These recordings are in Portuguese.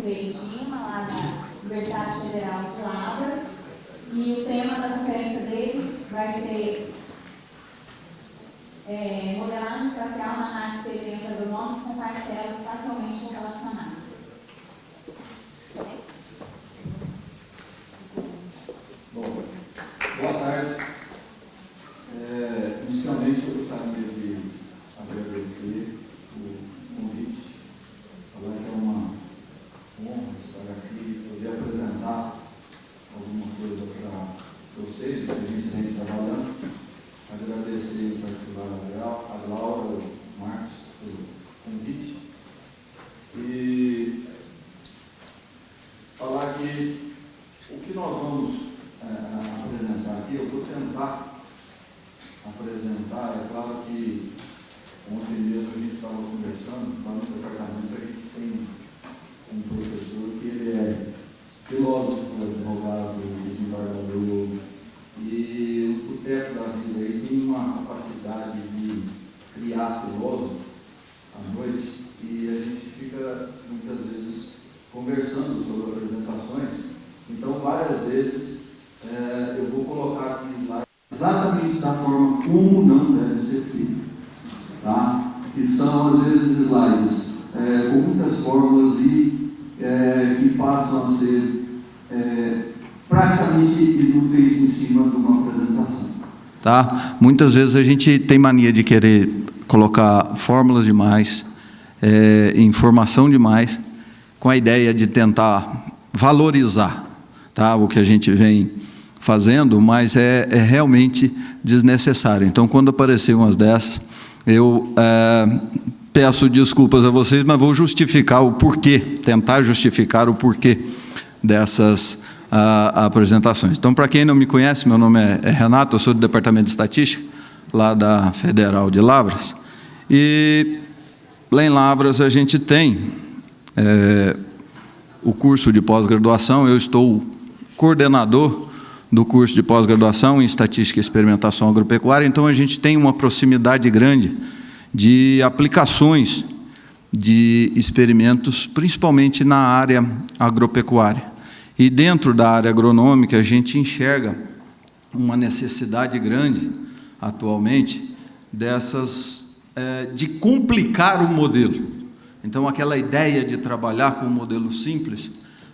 veio de Lima, lá da Universidade Federal de Lavras, e o tema da conferência dele vai ser modelagem espacial na análise de experiências agronômicas com parcelas espacialmente correlacionadas. Bom, boa tarde. Inicialmente, eu gostaria de agradecer o convite. Agora que é uma honra estar aqui e poder apresentar alguma coisa para vocês, que a gente vem trabalhando. Agradecer em particular a Laura, o Marcos, pelo convite. E falar que o que nós vamos apresentar aqui, eu vou tentar apresentar, é claro que ontem mesmo a gente estava conversando, lá no departamento a gente tem um professor que ele é filósofo, advogado, desembargador, e o boteco da vida aí tem uma capacidade de criar filósofo à noite, e a gente fica muitas vezes conversando sobre apresentações. Então, várias vezes eu vou colocar aqui slide exatamente da forma como não deve ser feito, tá? Que são às vezes slides com muitas fórmulas e que passam a ser praticamente inúteis em cima de uma apresentação. Tá? Muitas vezes a gente tem mania de querer colocar fórmulas demais, informação demais, com a ideia de tentar valorizar, tá? O que a gente vem fazendo, mas é realmente desnecessário. Então, quando aparecer umas dessas, eu peço desculpas a vocês, mas vou justificar o porquê, tentar justificar o porquê dessas apresentações. Então, para quem não me conhece, meu nome é Renato, eu sou do Departamento de Estatística, lá da Federal de Lavras, e lá em Lavras a gente tem o curso de pós-graduação, eu estou coordenador do curso de pós-graduação em Estatística e Experimentação Agropecuária, então a gente tem uma proximidade grande de aplicações de experimentos, principalmente na área agropecuária. E dentro da área agronômica a gente enxerga uma necessidade grande, atualmente, de complicar o modelo. Então, aquela ideia de trabalhar com um modelo simples,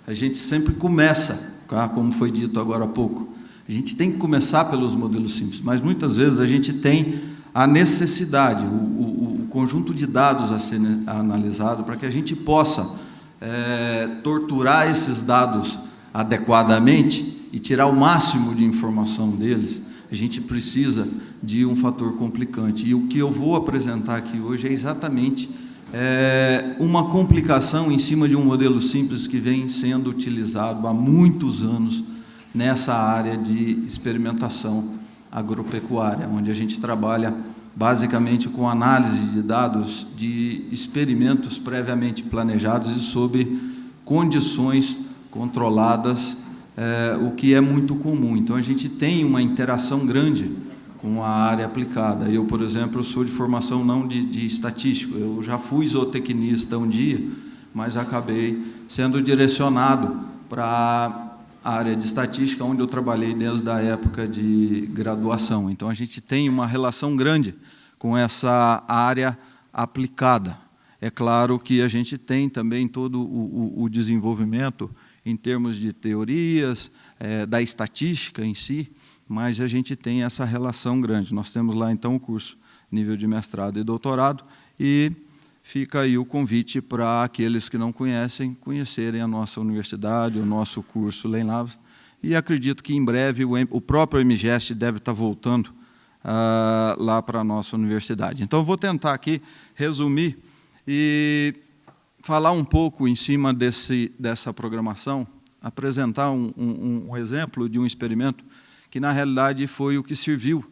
a gente sempre começa, como foi dito agora há pouco, a gente tem que começar pelos modelos simples, mas muitas vezes a gente tem a necessidade, o conjunto de dados a ser analisado para que a gente possa torturar esses dados adequadamente e tirar o máximo de informação deles. A gente precisa de um fator complicante. E o que eu vou apresentar aqui hoje é exatamente uma complicação em cima de um modelo simples que vem sendo utilizado há muitos anos nessa área de experimentação agropecuária, onde a gente trabalha basicamente com análise de dados de experimentos previamente planejados e sob condições controladas, o que é muito comum. Então, a gente tem uma interação grande com a área aplicada. Eu, por exemplo, sou de formação não de estatístico, eu já fui zootecnista um dia, mas acabei sendo direcionado para a área de estatística, onde eu trabalhei desde a época de graduação. Então, a gente tem uma relação grande com essa área aplicada. É claro que a gente tem também todo o desenvolvimento em termos de teorias, da estatística em si, mas a gente tem essa relação grande. Nós temos lá, então, o curso nível de mestrado e doutorado, e fica aí o convite para aqueles que não conhecem, conhecerem a nossa universidade, o nosso curso lá em Lavras, e acredito que em breve o próprio MGEST deve estar voltando lá para a nossa universidade. Então, eu vou tentar aqui resumir e falar um pouco em cima dessa programação, apresentar um exemplo de um experimento que, na realidade, foi o que serviu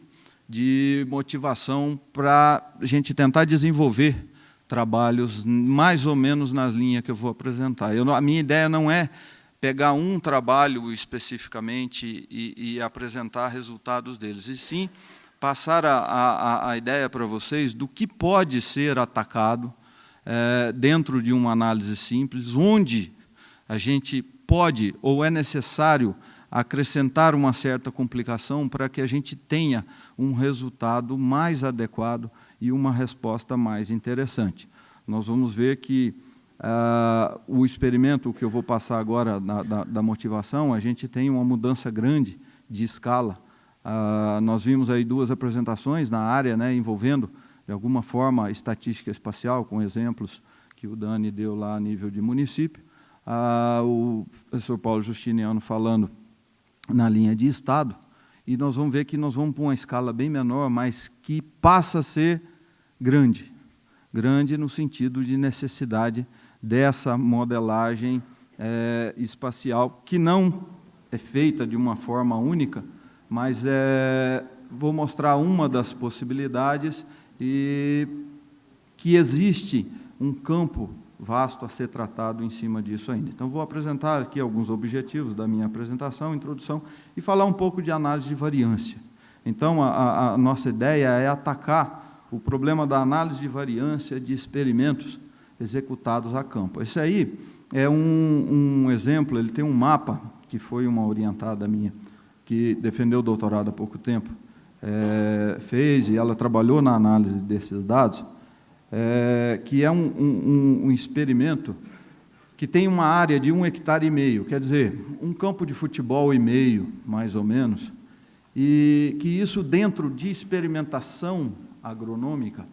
de motivação para a gente tentar desenvolver trabalhos mais ou menos nas linhas que eu vou apresentar. A minha ideia não é pegar um trabalho especificamente e apresentar resultados deles, e sim passar a ideia para vocês do que pode ser atacado dentro de uma análise simples, onde a gente pode ou é necessário acrescentar uma certa complicação para que a gente tenha um resultado mais adequado e uma resposta mais interessante. Nós vamos ver que o experimento que eu vou passar agora da motivação, a gente tem uma mudança grande de escala. Nós vimos aí 2 apresentações na área, né, envolvendo, de alguma forma, estatística espacial, com exemplos que o Dani deu lá a nível de município. O professor Paulo Justiniano falando na linha de Estado, e nós vamos ver que nós vamos para uma escala bem menor, mas que passa a ser grande. Grande no sentido de necessidade dessa modelagem espacial, que não é feita de uma forma única, mas vou mostrar uma das possibilidades e que existe um campo vasto a ser tratado em cima disso ainda. Então, vou apresentar aqui alguns objetivos da minha apresentação, introdução, e falar um pouco de análise de variância. Então, a nossa ideia é atacar o problema da análise de variância de experimentos executados a campo. Esse aí é um exemplo, ele tem um mapa, que foi uma orientada minha, que defendeu o doutorado há pouco tempo, fez, e ela trabalhou na análise desses dados, que é um experimento que tem uma área de 1,5 hectare, quer dizer, um campo de futebol e meio, mais ou menos, e que isso, dentro de experimentação agronômica,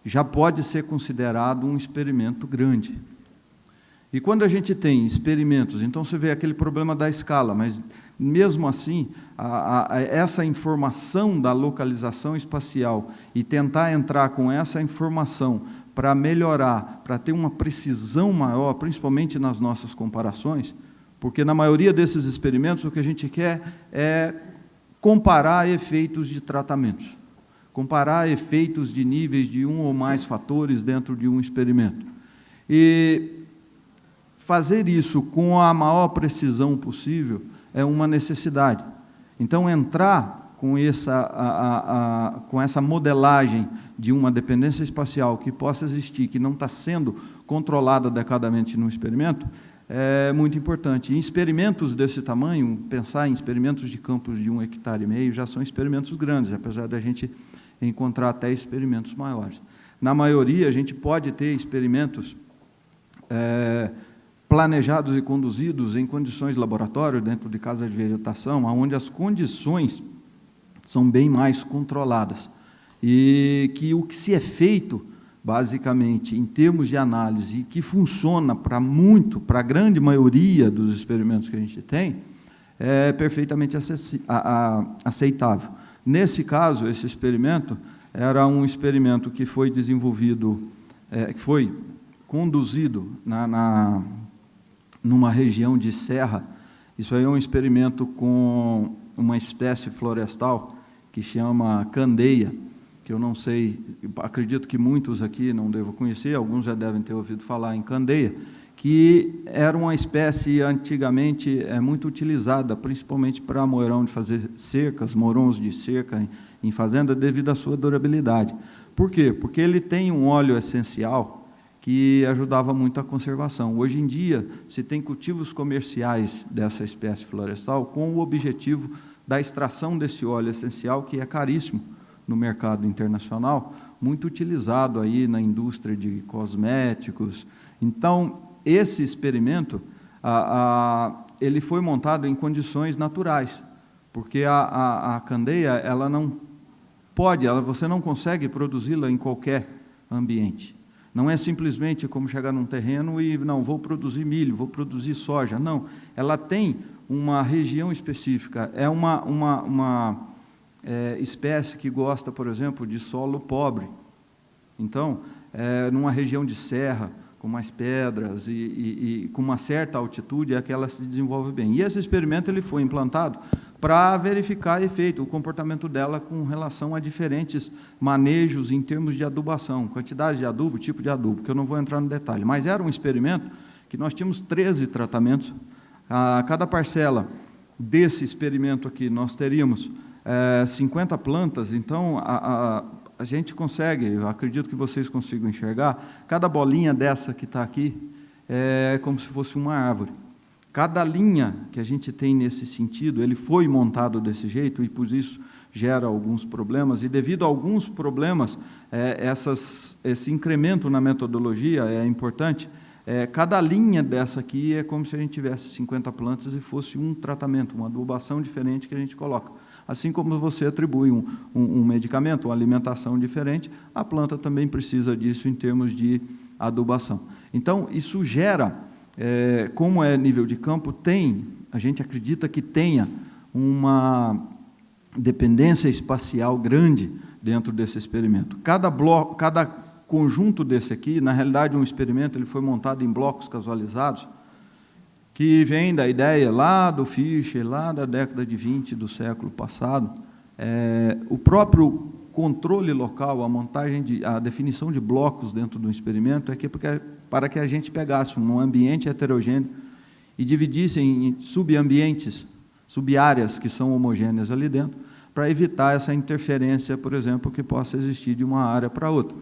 já pode ser considerado um experimento grande. E quando a gente tem experimentos, então você vê aquele problema da escala, mas mesmo assim, essa informação da localização espacial e tentar entrar com essa informação para melhorar, para ter uma precisão maior, principalmente nas nossas comparações, porque na maioria desses experimentos o que a gente quer é comparar efeitos de tratamentos, comparar efeitos de níveis de um ou mais fatores dentro de um experimento. E fazer isso com a maior precisão possível é uma necessidade. Então, entrar com essa modelagem de uma dependência espacial que possa existir, que não está sendo controlada adequadamente no experimento, é muito importante. Em experimentos desse tamanho, pensar em experimentos de campos de 1,5 hectare já são experimentos grandes, apesar da gente encontrar até experimentos maiores. Na maioria, a gente pode ter experimentos planejados e conduzidos em condições de laboratório, dentro de casa de vegetação, onde as condições são bem mais controladas. E que o que se é feito, basicamente, em termos de análise, e que funciona para a grande maioria dos experimentos que a gente tem, é perfeitamente aceitável. Nesse caso, esse experimento era um experimento que foi desenvolvido, que foi conduzido numa região de serra. Isso aí é um experimento com uma espécie florestal que chama candeia, que eu não sei, acredito que muitos aqui não devam conhecer, alguns já devem ter ouvido falar em candeia, que era uma espécie antigamente muito utilizada, principalmente para mourão de fazer cercas, mourões de cerca em fazenda, devido à sua durabilidade. Por quê? Porque ele tem um óleo essencial que ajudava muito a conservação. Hoje em dia, se tem cultivos comerciais dessa espécie florestal com o objetivo da extração desse óleo essencial, que é caríssimo no mercado internacional, muito utilizado aí na indústria de cosméticos. Então, esse experimento, ele foi montado em condições naturais, porque a candeia, ela não pode, você não consegue produzi-la em qualquer ambiente. Não é simplesmente como chegar num terreno e, não, vou produzir milho, vou produzir soja. Não, ela tem uma região específica. É uma espécie que gosta, por exemplo, de solo pobre. Então, numa região de serra, com mais pedras e com uma certa altitude, é que ela se desenvolve bem. E esse experimento ele foi implantado para verificar efeito, o comportamento dela com relação a diferentes manejos em termos de adubação, quantidade de adubo, tipo de adubo, que eu não vou entrar no detalhe. Mas era um experimento que nós tínhamos 13 tratamentos. A cada parcela desse experimento aqui, nós teríamos 50 plantas, então a gente consegue, eu acredito que vocês consigam enxergar, cada bolinha dessa que está aqui é como se fosse uma árvore. cada linha que a gente tem nesse sentido, ele foi montado desse jeito e, por isso, gera alguns problemas, e devido a alguns problemas, esse incremento na metodologia é importante. Cada linha dessa aqui é como se a gente tivesse 50 plantas e fosse um tratamento, uma adubação diferente que a gente coloca. Assim como você atribui um medicamento, uma alimentação diferente, a planta também precisa disso em termos de adubação. Então, isso gera, como é nível de campo, a gente acredita que tenha uma dependência espacial grande dentro desse experimento. Cada conjunto desse aqui, na realidade, um experimento, ele foi montado em blocos casualizados, que vem da ideia lá do Fischer, lá da década de 20 do século passado. O próprio controle local, a definição de blocos dentro do experimento, para que a gente pegasse um ambiente heterogêneo e dividisse em subambientes, subáreas que são homogêneas ali dentro, para evitar essa interferência, por exemplo, que possa existir de uma área para outra.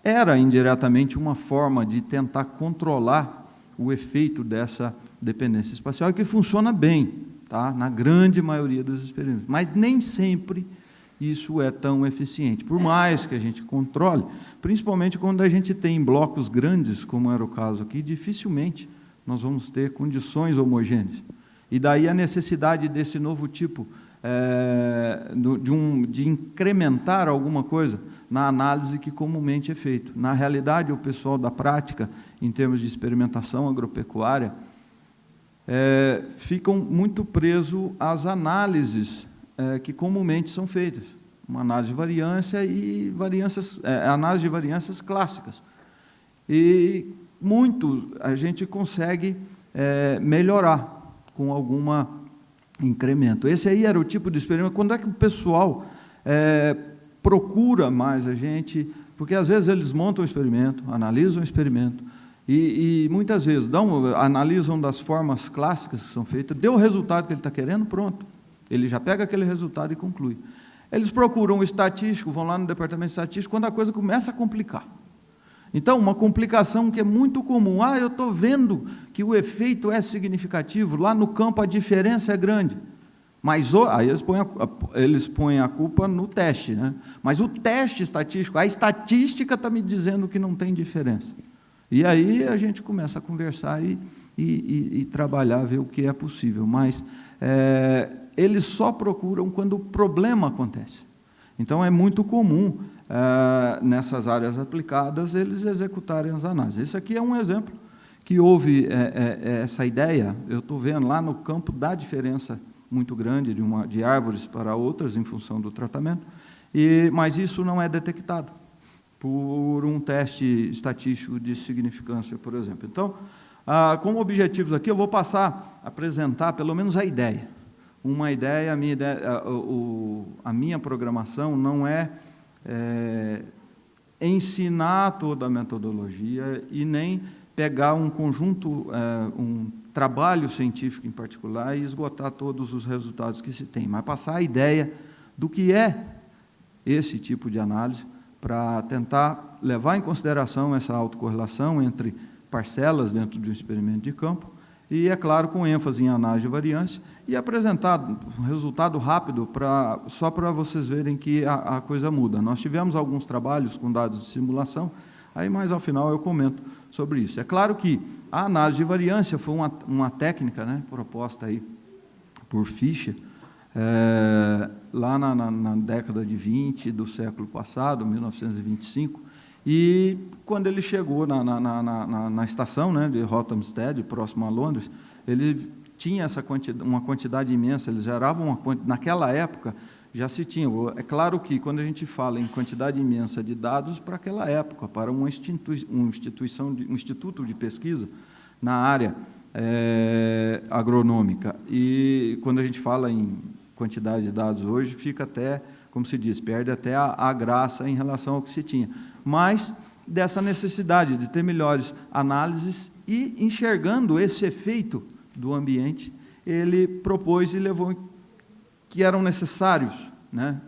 Era, indiretamente, uma forma de tentar controlar o efeito dessa dependência espacial, que funciona bem, tá? Na grande maioria dos experimentos, mas nem sempre isso é tão eficiente. Por mais que a gente controle, principalmente quando a gente tem blocos grandes, como era o caso aqui, dificilmente nós vamos ter condições homogêneas. E daí a necessidade desse novo tipo de incrementar alguma coisa na análise que comumente é feito. Na realidade, o pessoal da prática, em termos de experimentação agropecuária, ficam muito presos às análises que comumente são feitas. Uma análise de variância e análise de variâncias clássicas. E muito a gente consegue melhorar com alguma incremento. Esse aí era o tipo de experimento. Quando é que o pessoal procura mais a gente? Porque, às vezes, eles montam o experimento, analisam o experimento, e muitas vezes analisam das formas clássicas que são feitas, deu o resultado que ele está querendo, pronto. Ele já pega aquele resultado e conclui. Eles procuram o estatístico, vão lá no departamento estatístico, quando a coisa começa a complicar. Então, uma complicação que é muito comum. Eu estou vendo que o efeito é significativo, lá no campo a diferença é grande. Mas aí eles põem a culpa no teste, né? Mas o teste estatístico, a estatística está me dizendo que não tem diferença. E aí a gente começa a conversar e trabalhar, ver o que é possível. Mas eles só procuram quando o problema acontece. Então, é muito comum, nessas áreas aplicadas, eles executarem as análises. Esse aqui é um exemplo que houve essa ideia, eu estou vendo lá no campo da diferença muito grande de árvores para outras, em função do tratamento, mas isso não é detectado por um teste estatístico de significância, por exemplo. Então, como objetivos aqui, eu vou passar a apresentar pelo menos a ideia. Uma ideia, a minha programação não é ensinar toda a metodologia e nem pegar um conjunto, um trabalho científico em particular e esgotar todos os resultados que se tem, mas passar a ideia do que é esse tipo de análise para tentar levar em consideração essa autocorrelação entre parcelas dentro de um experimento de campo e, é claro, com ênfase em análise de variância, e apresentar um resultado rápido, só para vocês verem que a coisa muda. Nós tivemos alguns trabalhos com dados de simulação, aí mais ao final eu comento sobre isso. É claro que a análise de variância foi uma técnica, né, proposta aí por Fischer, lá na década de 20 do século passado, 1925, e quando ele chegou na estação, né, de Rothamsted, próximo a Londres, ele tinha uma quantidade imensa, eles geravam naquela época, já se tinha. É claro que, quando a gente fala em quantidade imensa de dados, para aquela época, para um instituto de pesquisa na área agronômica. E, quando a gente fala em quantidade de dados hoje, fica até, como se diz, perde até a graça em relação ao que se tinha. Mas, dessa necessidade de ter melhores análises e enxergando esse efeito do ambiente, ele propôs e levou que eram necessários, né,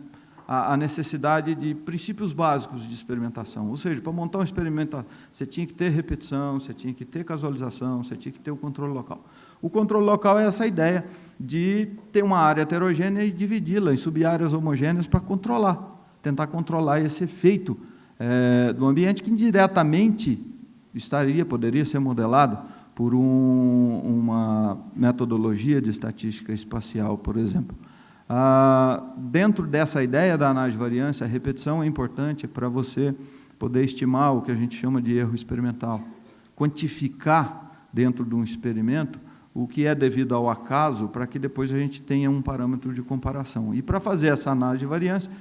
a necessidade de princípios básicos de experimentação. Ou seja, para montar um experimento, você tinha que ter repetição, você tinha que ter casualização, você tinha que ter o controle local. O controle local é essa ideia de ter uma área heterogênea e dividi-la em sub-áreas homogêneas para tentar controlar esse efeito do ambiente que indiretamente poderia ser modelado por uma metodologia de estatística espacial, por exemplo. Dentro dessa ideia da análise de variância, a repetição é importante para você poder estimar o que a gente chama de erro experimental, quantificar dentro de um experimento o que é devido ao acaso, para que depois a gente tenha um parâmetro de comparação. E para fazer essa análise de variância,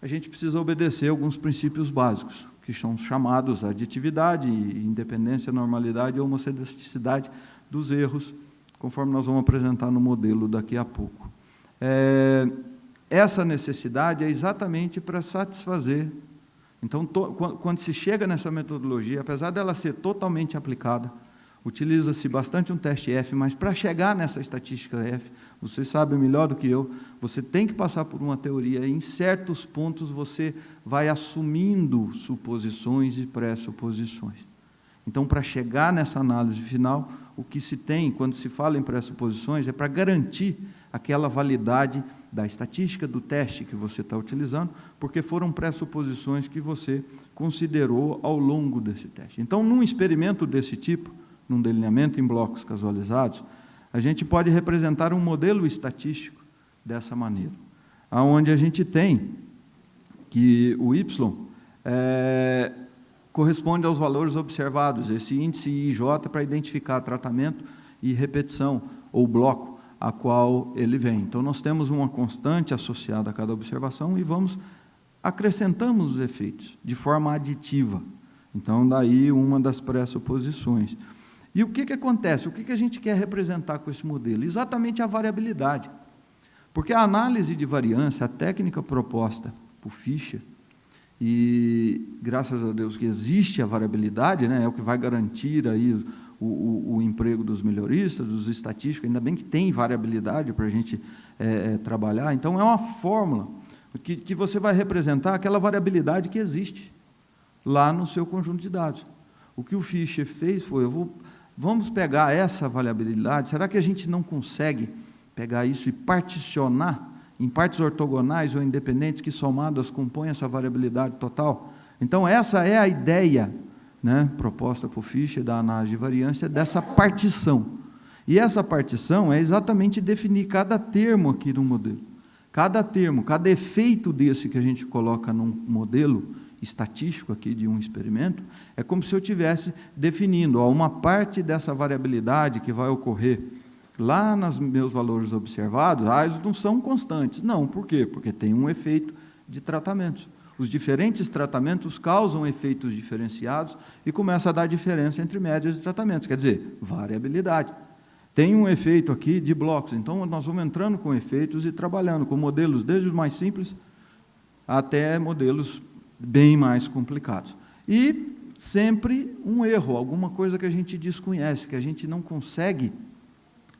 a gente precisa obedecer alguns princípios básicos, que são chamados aditividade, independência, normalidade e homocedisticidade dos erros, conforme nós vamos apresentar no modelo daqui a pouco. Essa necessidade é exatamente para satisfazer. Então, quando se chega nessa metodologia, apesar dela ser totalmente aplicada, utiliza-se bastante um teste F, mas para chegar nessa estatística F, você sabe melhor do que eu, você tem que passar por uma teoria, e em certos pontos você vai assumindo suposições e pressuposições. Então, para chegar nessa análise final, o que se tem, quando se fala em pressuposições, é para garantir aquela validade da estatística do teste que você está utilizando, porque foram pressuposições que você considerou ao longo desse teste. Então, num experimento desse tipo, num delineamento em blocos casualizados, a gente pode representar um modelo estatístico dessa maneira, onde a gente tem que o Y corresponde aos valores observados, esse índice IJ para identificar tratamento e repetição, ou bloco, a qual ele vem. Então, nós temos uma constante associada a cada observação e acrescentamos os efeitos de forma aditiva. Então, daí uma das pressuposições. E o que acontece? O que a gente quer representar com esse modelo? Exatamente a variabilidade. Porque a análise de variância, a técnica proposta por Fischer, e graças a Deus que existe a variabilidade, né, é o que vai garantir aí o emprego dos melhoristas, dos estatísticos, ainda bem que tem variabilidade para a gente trabalhar. Então, é uma fórmula que você vai representar aquela variabilidade que existe lá no seu conjunto de dados. O que o Fischer fez foi, vamos pegar essa variabilidade, será que a gente não consegue pegar isso e particionar em partes ortogonais ou independentes que somadas compõem essa variabilidade total? Então, essa é a ideia, né, proposta por Fischer da análise de variância, dessa partição. E essa partição é exatamente definir cada termo aqui no modelo. Cada termo, cada efeito desse que a gente coloca num modelo estatístico aqui de um experimento, é como se eu estivesse definindo uma parte dessa variabilidade que vai ocorrer lá nos meus valores observados, eles não são constantes. Não, por quê? Porque tem um efeito de tratamentos. Os diferentes tratamentos causam efeitos diferenciados e começa a dar diferença entre médias e tratamentos, quer dizer, variabilidade. Tem um efeito aqui de blocos, então nós vamos entrando com efeitos e trabalhando com modelos desde os mais simples até modelos bem mais complicados. E sempre um erro, alguma coisa que a gente desconhece, que a gente não consegue,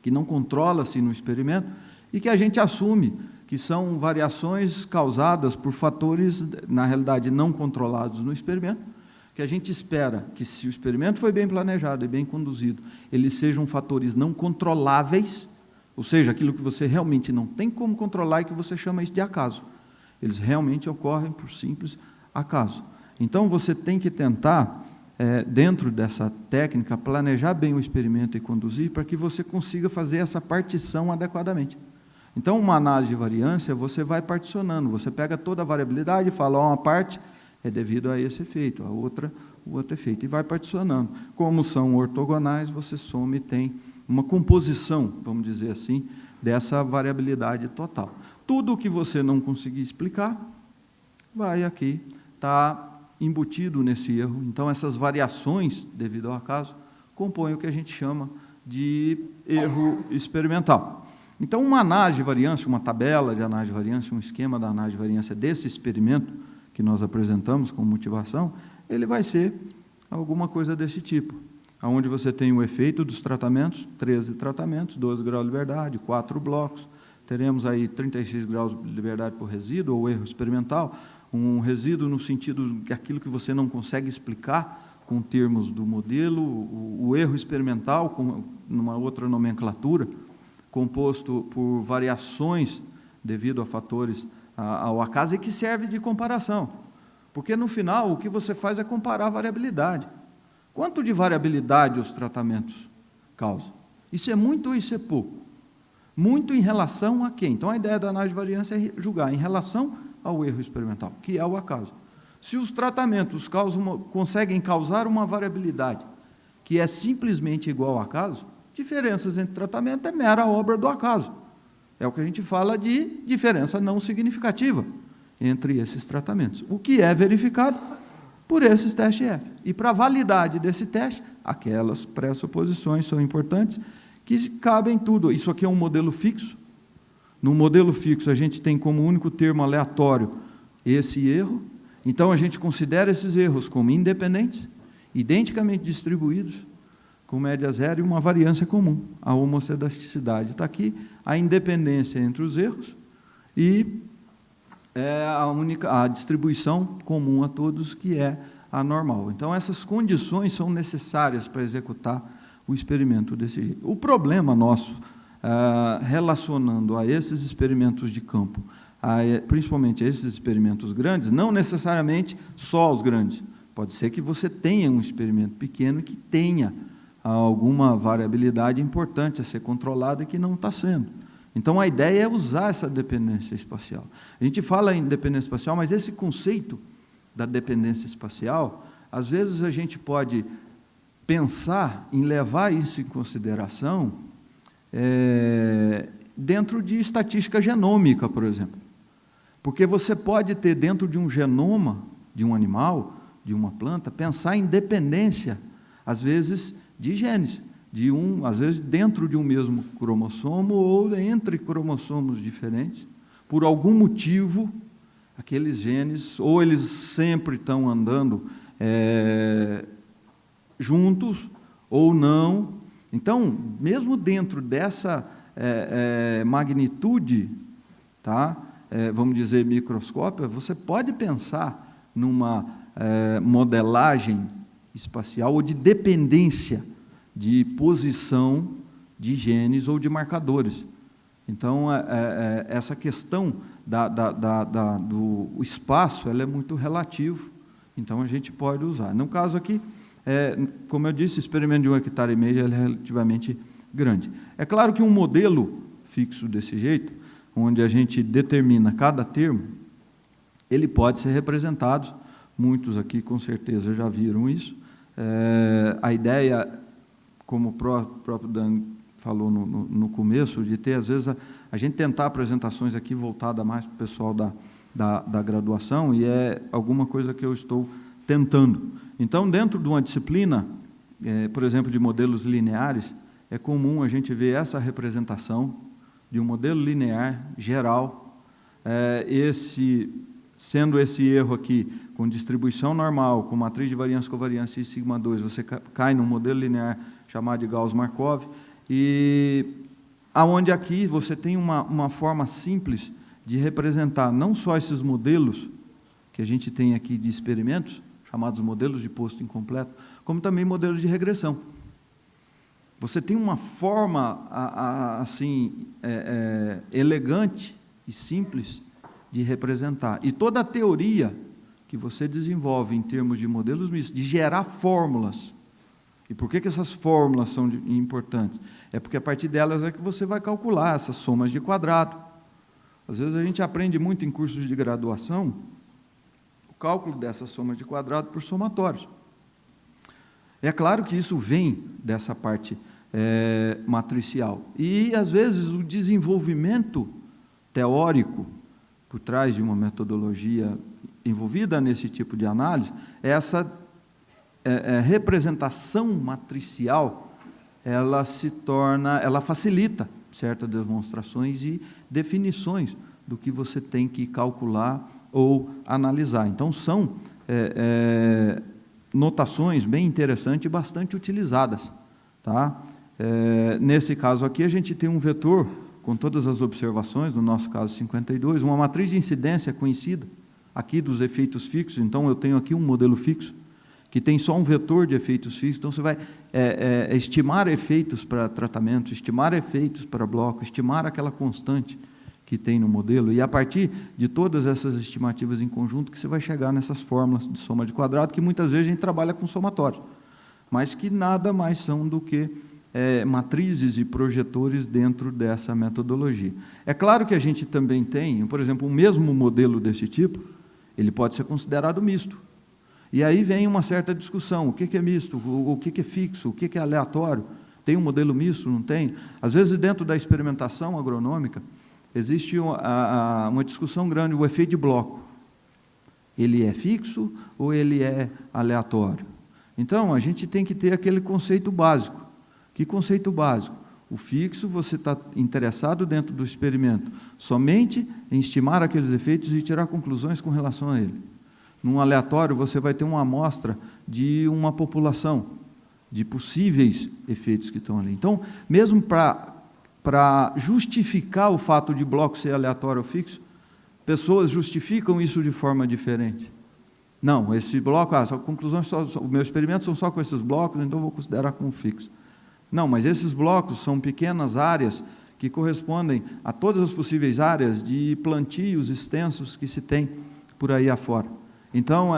que não controla-se no experimento e que a gente assume que são variações causadas por fatores, na realidade, não controlados no experimento, que a gente espera que, se o experimento foi bem planejado e bem conduzido, eles sejam fatores não controláveis, ou seja, aquilo que você realmente não tem como controlar e que você chama isso de acaso. Eles realmente ocorrem por simples acaso. Então, você tem que tentar, dentro dessa técnica, planejar bem o experimento e conduzir para que você consiga fazer essa partição adequadamente. Então, uma análise de variância, você vai particionando, você pega toda a variabilidade e fala, uma parte é devido a esse efeito, a outra, o outro efeito, e vai particionando. Como são ortogonais, você soma e tem uma composição, vamos dizer assim, dessa variabilidade total. Tudo o que você não conseguir explicar, vai aqui estar embutido nesse erro. Então, essas variações, devido ao acaso, compõem o que a gente chama de erro experimental. Então, uma análise de variância, uma tabela de análise de variância, um esquema da análise de variância desse experimento que nós apresentamos como motivação, ele vai ser alguma coisa desse tipo, onde você tem o efeito dos tratamentos, 13 tratamentos, 12 graus de liberdade, 4 blocos, teremos aí 36 graus de liberdade por resíduo, ou erro experimental, um resíduo no sentido de aquilo que você não consegue explicar com termos do modelo, o erro experimental, com numa outra nomenclatura, composto por variações devido a fatores ao acaso e que serve de comparação. Porque, no final, o que você faz é comparar a variabilidade. Quanto de variabilidade os tratamentos causam? Isso é muito ou isso é pouco? Muito em relação a quê? Então, a ideia da análise de variância é julgar em relação ao erro experimental, que é o acaso. Se os tratamentos conseguem causar uma variabilidade que é simplesmente igual ao acaso, diferenças entre tratamento é mera obra do acaso. É o que a gente fala de diferença não significativa entre esses tratamentos, o que é verificado por esses testes F. E para a validade desse teste, aquelas pressuposições são importantes, que cabem tudo. Isso aqui é um modelo fixo. No modelo fixo, a gente tem como único termo aleatório esse erro. Então, a gente considera esses erros como independentes, identicamente distribuídos, com média zero e uma variância comum. A homocedasticidade está aqui, a independência entre os erros e a distribuição comum a todos, que é a normal. Então, essas condições são necessárias para executar o experimento desse jeito. O problema nosso, relacionando a esses experimentos de campo, principalmente a esses experimentos grandes, não necessariamente só os grandes. Pode ser que você tenha um experimento pequeno que tenha alguma variabilidade importante a ser controlada e que não está sendo. Então, a ideia é usar essa dependência espacial. A gente fala em dependência espacial, mas esse conceito da dependência espacial, às vezes a gente pode pensar em levar isso em consideração dentro de estatística genômica, por exemplo. Porque você pode ter dentro de um genoma de um animal, de uma planta, pensar em dependência, às vezes, de genes. Às vezes dentro de um mesmo cromossomo ou entre cromossomos diferentes, por algum motivo, aqueles genes, ou eles sempre estão andando juntos, ou não. Então, mesmo dentro dessa magnitude, tá? Vamos dizer, microscópica, você pode pensar numa modelagem espacial ou de dependência de posição de genes ou de marcadores. Então, essa questão do espaço, ela é muito relativo, então a gente pode usar. No caso aqui, como eu disse, o experimento de 1,5 hectare é relativamente grande. É claro que um modelo fixo desse jeito, onde a gente determina cada termo, ele pode ser representado, muitos aqui com certeza já viram isso. A ideia, como o próprio Dan falou no começo, de ter, às vezes, a gente tentar apresentações aqui voltada mais para o pessoal da graduação, e é alguma coisa que eu estou tentando. Então, dentro de uma disciplina, por exemplo, de modelos lineares, é comum a gente ver essa representação de um modelo linear geral, sendo esse erro aqui com distribuição normal, com matriz de variância, covariância e sigma 2, você cai num modelo linear chamado de Gauss-Markov, e aonde aqui você tem uma forma simples de representar não só esses modelos que a gente tem aqui de experimentos, chamados modelos de posto incompleto, como também modelos de regressão. Você tem uma forma assim elegante e simples de representar. E toda a teoria que você desenvolve em termos de modelos mistos, de gerar fórmulas. E por que essas fórmulas são importantes? É porque a partir delas é que você vai calcular essas somas de quadrado. Às vezes a gente aprende muito em cursos de graduação o cálculo dessas somas de quadrado por somatórios. É claro que isso vem dessa parte matricial. E, às vezes, o desenvolvimento teórico por trás de uma metodologia envolvida nesse tipo de análise, essa representação matricial, ela facilita certas demonstrações e definições do que você tem que calcular ou analisar. Então, são notações bem interessantes e bastante utilizadas. Tá? Nesse caso aqui, a gente tem um vetor com todas as observações, no nosso caso 52, uma matriz de incidência conhecida, aqui dos efeitos fixos. Então, eu tenho aqui um modelo fixo, que tem só um vetor de efeitos fixos. Então, você vai estimar efeitos para tratamento, estimar efeitos para bloco, estimar aquela constante que tem no modelo, e a partir de todas essas estimativas em conjunto que você vai chegar nessas fórmulas de soma de quadrado, que muitas vezes a gente trabalha com somatório, mas que nada mais são do que matrizes e projetores dentro dessa metodologia. É claro que a gente também tem, por exemplo, o mesmo modelo desse tipo, ele pode ser considerado misto. E aí vem uma certa discussão, o que é misto, o que é fixo, o que é aleatório, tem um modelo misto, não tem? Às vezes, dentro da experimentação agronômica, existe uma discussão grande, o efeito de bloco. Ele é fixo ou ele é aleatório? Então, a gente tem que ter aquele conceito básico. Que conceito básico? O fixo, você está interessado dentro do experimento somente em estimar aqueles efeitos e tirar conclusões com relação a ele. Num aleatório, você vai ter uma amostra de uma população, de possíveis efeitos que estão ali. Então, mesmo para justificar o fato de bloco ser aleatório ou fixo, pessoas justificam isso de forma diferente. Não, esse bloco, conclusões o meu experimento são só com esses blocos, então eu vou considerar como fixo. Não, mas esses blocos são pequenas áreas que correspondem a todas as possíveis áreas de plantios extensos que se tem por aí afora. Então,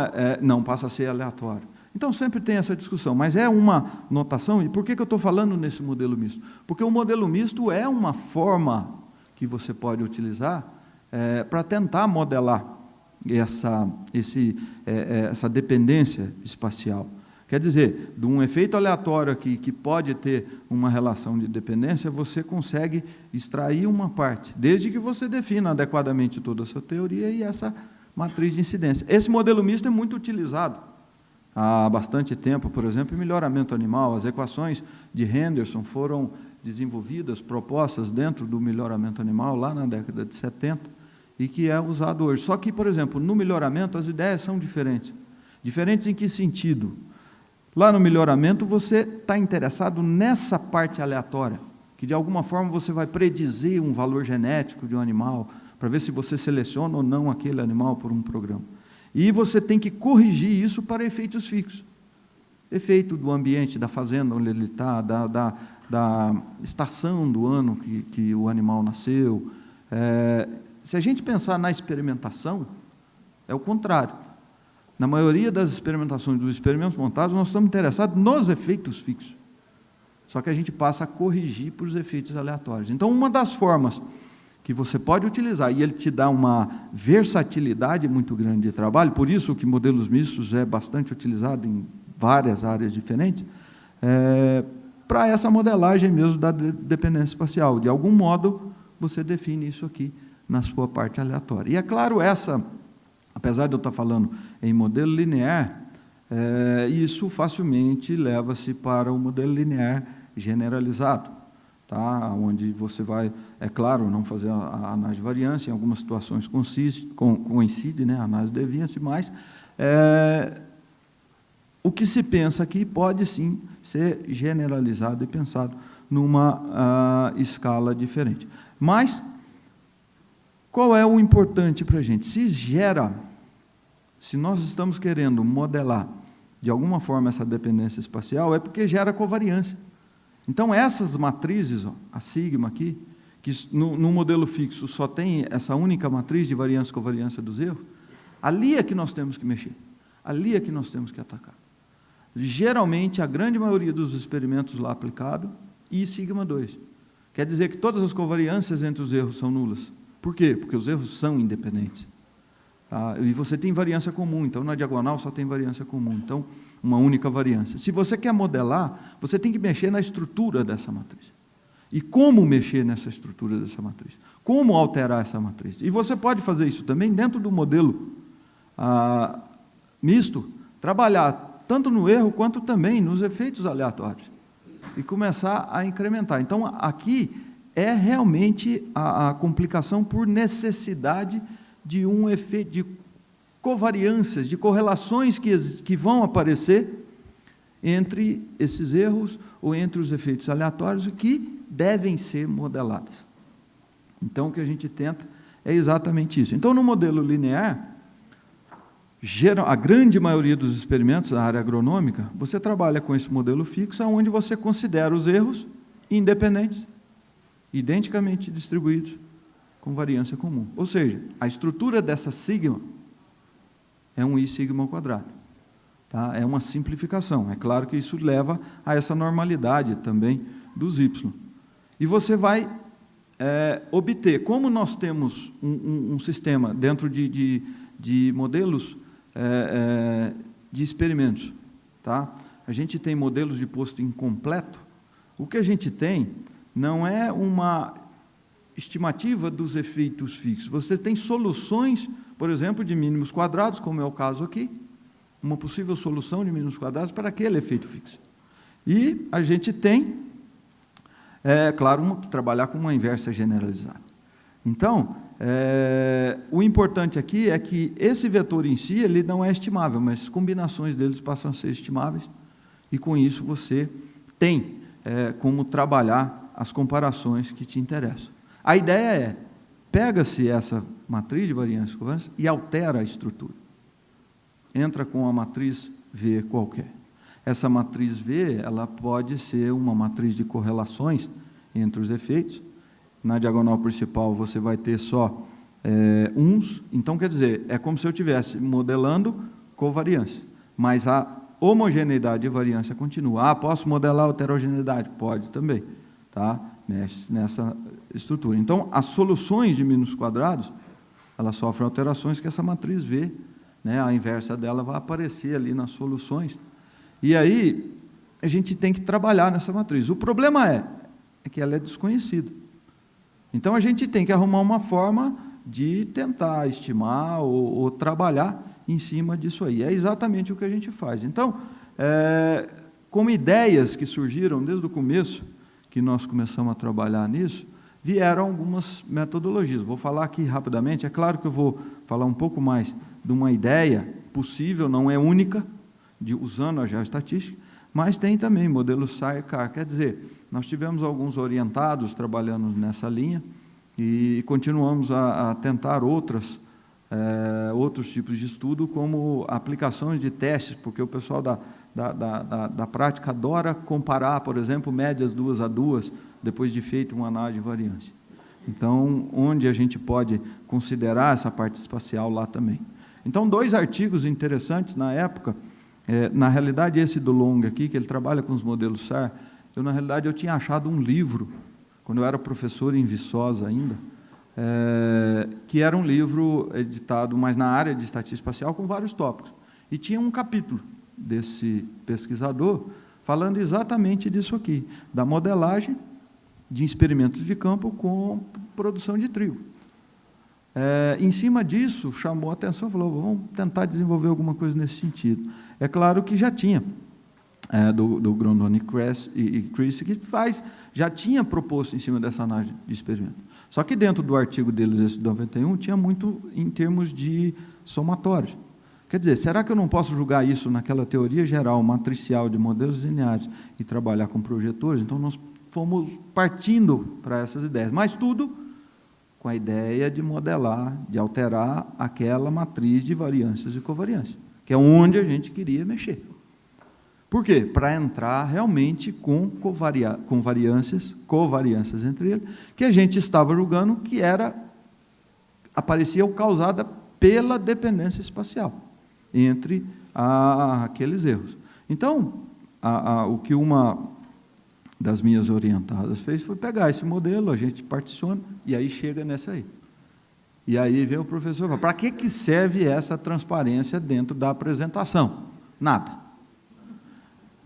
não passa a ser aleatório. Então, sempre tem essa discussão, mas é uma notação. E por que eu estou falando nesse modelo misto? Porque o modelo misto é uma forma que você pode utilizar para tentar modelar essa dependência espacial. Quer dizer, de um efeito aleatório aqui, que pode ter uma relação de dependência, você consegue extrair uma parte, desde que você defina adequadamente toda a sua teoria e essa matriz de incidência. Esse modelo misto é muito utilizado há bastante tempo, por exemplo, em melhoramento animal. As equações de Henderson foram desenvolvidas, propostas dentro do melhoramento animal, lá na década de 70, e que é usado hoje. Só que, por exemplo, no melhoramento, as ideias são diferentes. Diferentes em que sentido? Lá no melhoramento, você está interessado nessa parte aleatória, que de alguma forma você vai predizer um valor genético de um animal, para ver se você seleciona ou não aquele animal por um programa. E você tem que corrigir isso para efeitos fixos. Efeito do ambiente, da fazenda onde ele está, da estação do ano que o animal nasceu. Se a gente pensar na experimentação, é o contrário. Na maioria das experimentações, dos experimentos montados, nós estamos interessados nos efeitos fixos. Só que a gente passa a corrigir para os efeitos aleatórios. Então, uma das formas que você pode utilizar, e ele te dá uma versatilidade muito grande de trabalho, por isso que modelos mistos é bastante utilizado em várias áreas diferentes, para essa modelagem mesmo da dependência espacial. De algum modo, você define isso aqui na sua parte aleatória. E é claro, apesar de eu estar falando em modelo linear, isso facilmente leva-se para o modelo linear generalizado, tá? Onde você vai, é claro, não fazer a análise de variância, em algumas situações coincide, né, a análise de deviance, mas o que se pensa aqui pode sim ser generalizado e pensado numa escala diferente. Mas qual é o importante para a gente? Se nós estamos querendo modelar de alguma forma essa dependência espacial, é porque gera covariância. Então, essas matrizes, a sigma aqui, que no modelo fixo só tem essa única matriz de variância e covariância dos erros, ali é que nós temos que mexer, ali é que nós temos que atacar. Geralmente, a grande maioria dos experimentos lá aplicados, e sigma 2. Quer dizer que todas as covariâncias entre os erros são nulas. Por quê? Porque os erros são independentes. Tá? E você tem variância comum, então na diagonal só tem variância comum, então uma única variância. Se você quer modelar, você tem que mexer na estrutura dessa matriz. E como mexer nessa estrutura dessa matriz? Como alterar essa matriz? E você pode fazer isso também dentro do modelo misto, trabalhar tanto no erro quanto também nos efeitos aleatórios. E começar a incrementar. Então, aqui é realmente a complicação por necessidade de um efeito, de covariâncias, de correlações que vão aparecer entre esses erros ou entre os efeitos aleatórios que devem ser modelados. Então, o que a gente tenta é exatamente isso. Então, no modelo linear, a grande maioria dos experimentos da área agronômica, você trabalha com esse modelo fixo, onde você considera os erros independentes, identicamente distribuídos, com variância comum. Ou seja, a estrutura dessa sigma é um I sigma ao quadrado. Tá? É uma simplificação. É claro que isso leva a essa normalidade também dos Y. E você vai obter, como nós temos um sistema dentro de modelos de experimentos, tá? A gente tem modelos de posto incompleto. O que a gente tem não é uma estimativa dos efeitos fixos. Você tem soluções, por exemplo, de mínimos quadrados, como é o caso aqui, uma possível solução de mínimos quadrados para aquele efeito fixo. E a gente tem, claro, trabalhar com uma inversa generalizada. Então, o importante aqui é que esse vetor em si, ele não é estimável, mas as combinações deles passam a ser estimáveis, e com isso você tem como trabalhar as comparações que te interessam. A ideia é, pega-se essa matriz de variância e covariância e altera a estrutura. Entra com a matriz V qualquer. Essa matriz V, ela pode ser uma matriz de correlações entre os efeitos. Na diagonal principal você vai ter só uns, então quer dizer, é como se eu estivesse modelando covariância, mas a homogeneidade e variância continua. Posso modelar a heterogeneidade? Pode também, tá? Mexe nessa estrutura. Então, as soluções de mínimos quadrados, elas sofrem alterações que essa matriz V, né, a inversa dela vai aparecer ali nas soluções, e aí a gente tem que trabalhar nessa matriz. O problema é que ela é desconhecida. Então, a gente tem que arrumar uma forma de tentar estimar ou trabalhar em cima disso aí. É exatamente o que a gente faz. Então, como ideias que surgiram desde o começo, que nós começamos a trabalhar nisso, vieram algumas metodologias. Vou falar aqui rapidamente. É claro que eu vou falar um pouco mais de uma ideia possível, não é única, usando a geoestatística, mas tem também modelo SAR-CAR. Quer dizer, nós tivemos alguns orientados trabalhando nessa linha e continuamos a tentar outros tipos de estudo, como aplicações de testes, porque o pessoal da prática adora comparar, por exemplo, médias 2 a 2, depois de feito uma análise de variância. Então, onde a gente pode considerar essa parte espacial lá também. Então, 2 artigos interessantes na época, na realidade, esse do Long aqui, que ele trabalha com os modelos SAR, na realidade, eu tinha achado um livro, quando eu era professor em Viçosa ainda, que era um livro editado mais na área de estatística espacial, com vários tópicos. E tinha um capítulo desse pesquisador falando exatamente disso aqui, da modelagem de experimentos de campo com produção de trigo. Em cima disso, chamou a atenção, falou, vamos tentar desenvolver alguma coisa nesse sentido. É claro que já tinha, do Grondona e Chris, que já tinha proposto em cima dessa análise de experimento. Só que dentro do artigo deles, esse de 91, tinha muito em termos de somatórios. Quer dizer, será que eu não posso julgar isso naquela teoria geral, matricial de modelos lineares e trabalhar com projetores? Então, nós fomos partindo para essas ideias, mas tudo com a ideia de modelar, de alterar aquela matriz de variâncias e covariâncias, que é onde a gente queria mexer. Por quê? Para entrar realmente com covariâncias entre eles, que a gente estava julgando que aparecia causada pela dependência espacial entre aqueles erros. Então, o que uma das minhas orientadas fez foi pegar esse modelo, a gente particiona, e aí chega nessa aí. E aí vem o professor e fala, para que serve essa transparência dentro da apresentação? Nada.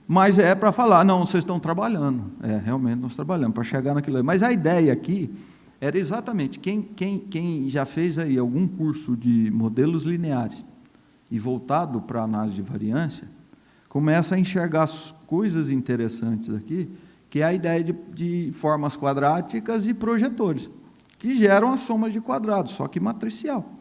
Mas é para falar, não, vocês estão trabalhando. Realmente nós trabalhamos para chegar naquilo aí. Mas a ideia aqui era exatamente, quem já fez aí algum curso de modelos lineares e voltado para a análise de variância, começa a enxergar as coisas interessantes aqui, que é a ideia de formas quadráticas e projetores, que geram as somas de quadrados, só que matricial.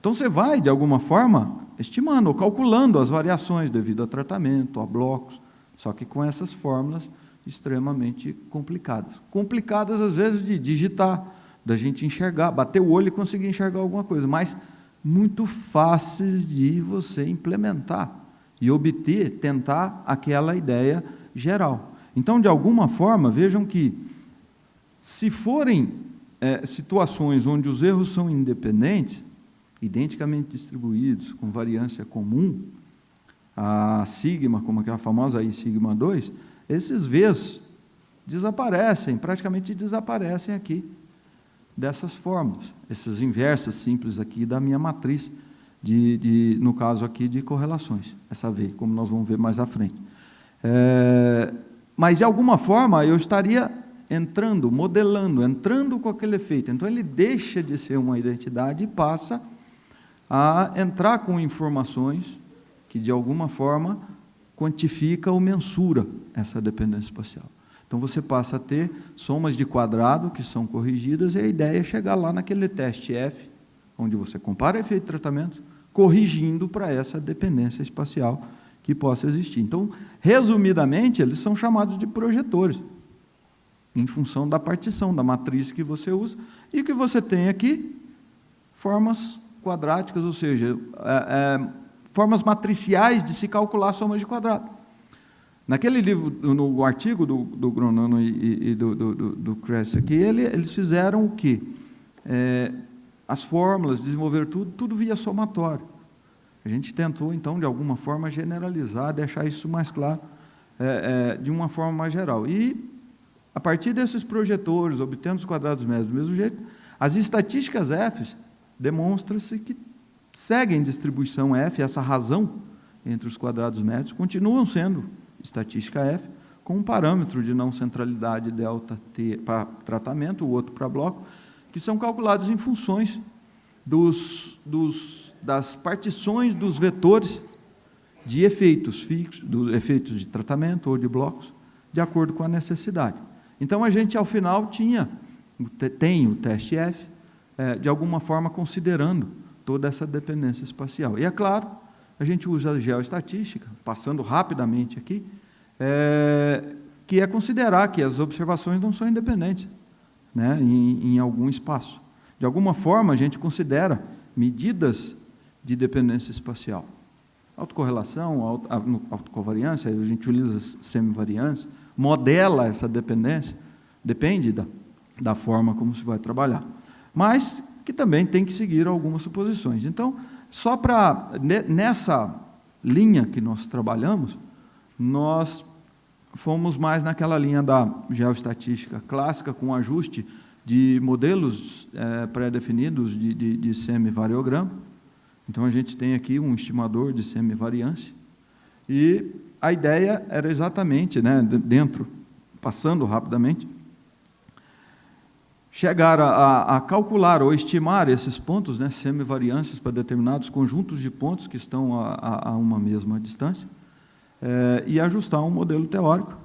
Então, você vai, de alguma forma, estimando ou calculando as variações devido a tratamento, a blocos, só que com essas fórmulas extremamente complicadas. Complicadas, às vezes, de digitar, da gente enxergar, bater o olho e conseguir enxergar alguma coisa, mas muito fáceis de você implementar e obter, tentar aquela ideia geral. Então, de alguma forma, vejam que, se forem situações onde os erros são independentes, identicamente distribuídos, com variância comum, a sigma, como aquela famosa I sigma 2, esses Vs desaparecem, praticamente desaparecem aqui, dessas fórmulas, essas inversas simples aqui da minha matriz, no caso aqui de correlações, essa V, como nós vamos ver mais à frente. Mas, de alguma forma, eu estaria entrando com aquele efeito. Então, ele deixa de ser uma identidade e passa a entrar com informações que, de alguma forma, quantifica ou mensura essa dependência espacial. Então, você passa a ter somas de quadrado que são corrigidas, e a ideia é chegar lá naquele teste F, onde você compara efeito de tratamento, corrigindo para essa dependência espacial que possa existir. Então, resumidamente, eles são chamados de projetores, em função da partição, da matriz que você usa, e que você tem aqui formas quadráticas, ou seja, formas matriciais de se calcular somas de quadrado. Naquele livro, no artigo do Gronano e do Kress aqui, eles fizeram o quê? As fórmulas, desenvolveram tudo via somatório. A gente tentou, então, de alguma forma, generalizar, deixar isso mais claro, de uma forma mais geral. E, a partir desses projetores, obtendo os quadrados médios do mesmo jeito, as estatísticas F demonstra-se que seguem distribuição F, essa razão entre os quadrados médios, continuam sendo estatística F, com um parâmetro de não centralidade delta T para tratamento, o outro para bloco, que são calculados em funções das partições dos vetores de efeitos fixos, dos efeitos de tratamento ou de blocos, de acordo com a necessidade. Então, a gente, ao final, tem o teste F, de alguma forma, considerando toda essa dependência espacial. E, é claro, a gente usa a geoestatística, passando rapidamente aqui, que é considerar que as observações não são independentes, né, em algum espaço. De alguma forma, a gente considera medidas de dependência espacial. Autocorrelação, autocovariância, a gente utiliza semivariância, modela essa dependência, depende da forma como se vai trabalhar. Mas que também tem que seguir algumas suposições. Então, só para, nessa linha que nós trabalhamos, nós fomos mais naquela linha da geoestatística clássica, com ajuste de modelos pré-definidos de semivariograma. Então, a gente tem aqui um estimador de semivariância, e a ideia era exatamente, né, passando rapidamente, chegar a calcular ou estimar esses pontos, né, semivariâncias para determinados conjuntos de pontos que estão a uma mesma distância, e ajustar um modelo teórico,